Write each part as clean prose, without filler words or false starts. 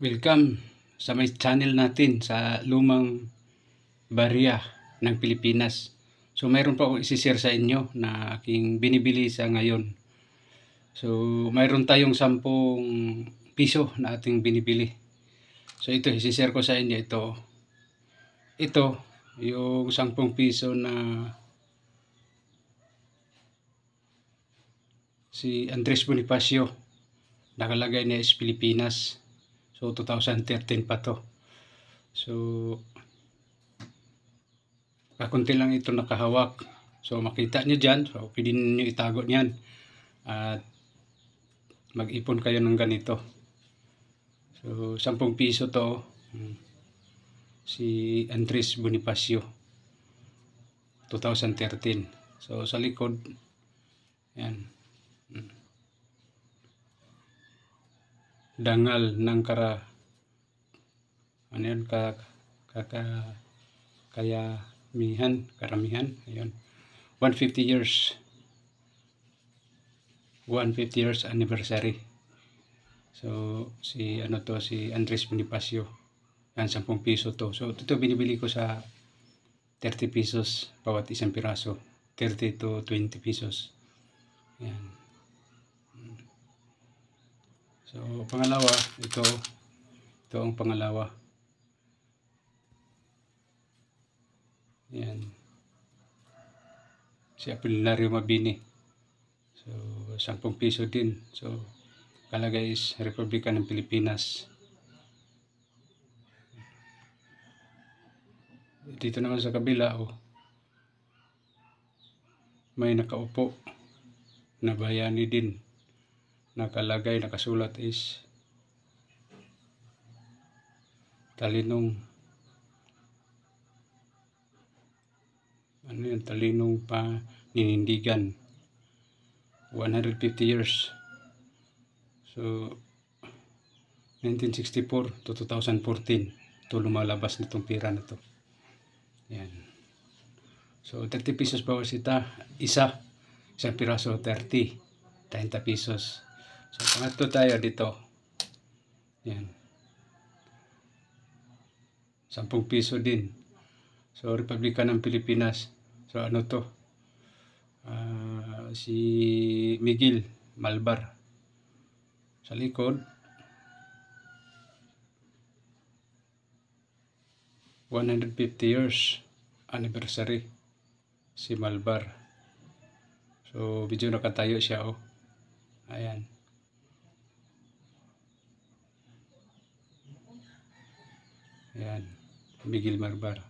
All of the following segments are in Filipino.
Welcome sa may channel natin sa lumang barya ng Pilipinas. So mayroon pa ako isi-share sa inyo na aking binibili sa ngayon. So mayroon tayong 10 piso na ating binibili. So ito isi-share ko sa inyo ito. Ito yung 10 piso na si Andres Bonifacio. Nakalagay niya is Pilipinas. So 2013 pa to. So kakunti lang ito nakahawak. So makita nyo dyan. So pwede nyo itago nyan. At mag-ipon kayo ng ganito. So 10 piso to. Si Andres Bonifacio 2013. So sa likod yan. Dangal ng karamihan. Ayun. 150 years. 150 years anniversary. So si Andres Bonifacio. Yan 10 piso to. So ito binibili ko sa 30 pesos bawat isang piraso. 30 to 20 pesos. Yan. So, pangalawa, ito ang pangalawa. Yan. Si Apolinario Mabini. So, 10 piso din. So, kalagay is Republika ng Pilipinas. Dito naman sa kabila, may nakaupo na bayani din. Nakalagay, nakasulat is Talinong Talinong Paninindigan, 150 years. So 1964 to 2014 ito lumalabas nitong pira na to. Yan. So 30 pesos bawat isang piraso 30 pesos. So, pangatlo tayo dito. Yan. 10 piso din. So, Republika ng Pilipinas. So, ano to? Si Miguel Malvar. Sa likod, 150 years anniversary si Malvar. So, medyo nakatayo siya, Ayan. Ayan, Miguel Malvar.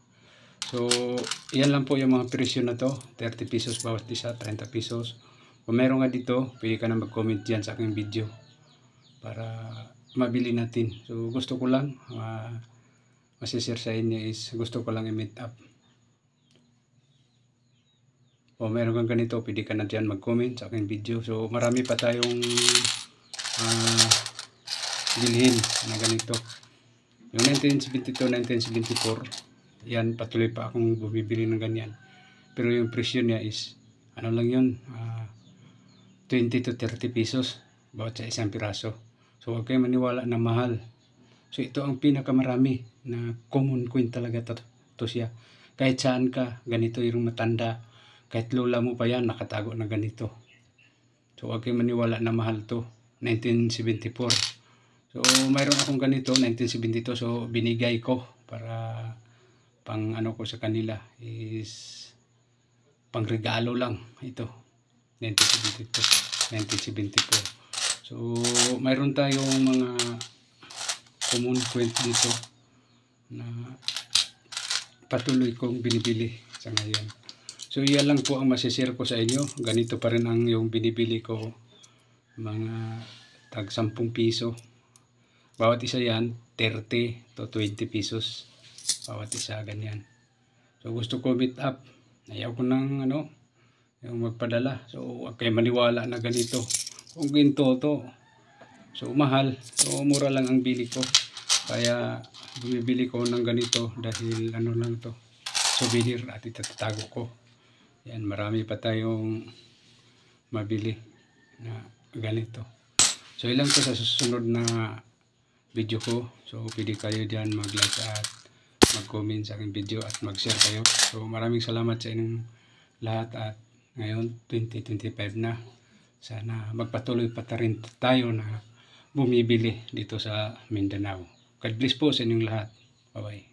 So, yan lang po yung mga presyo na to. 30 pesos bawat isa, 30 pesos. Kung meron nga dito, pwede ka na mag-comment dyan sa aking video para mabili natin. So, gusto ko lang, masishare sa inyo is gusto ko lang i-meet up. Kung meron kang ganito, pwede ka na dyan mag-comment sa aking video. So, marami pa tayong bilhin na ganito. Yung 1972, 1974, yan patuloy pa akong bumibili ng ganyan. Pero yung presyo niya is, ano lang yun, 20 to 30 pesos bawat sa isang piraso. So huwag kayo maniwala na mahal. So ito ang pinakamarami na common coin talaga to siya. Kahit saan ka, ganito yung matanda. Kahit lola mo pa yan, nakatago na ganito. So huwag kayo maniwala na mahal to. 1974. So, mayroon akong ganito, 1972. So, binigay ko para pang ano ko sa kanila is pang regalo lang. Ito, 1972. So, mayroon tayong mga common coin dito na patuloy kong binibili sa ngayon. So, yan lang po ang masishare ko sa inyo. Ganito pa rin ang yung binibili ko, mga tag 10 piso. Bawat isa yan, 30 to 20 pesos. Bawat isa, ganyan. So, gusto ko meet up. Ayaw ko ng, yung magpadala. So, huwag kayo maniwala na ganito. Kung ginto to. So, mahal. So, mura lang ang bili ko. Kaya, bumibili ko ng ganito dahil lang to. Souvenir at itatago ko. Yan, marami pa tayong mabili na ganito. So, ilan ko sa susunod na video ko. So pwede kayo dyan mag-like at mag-comment sa aking video at mag-share kayo. So maraming salamat sa inyong lahat at ngayon 2025 na. Sana magpatuloy pa rin tayo na bumibili dito sa Mindanao. God bless po sa inyong lahat. Bye-bye.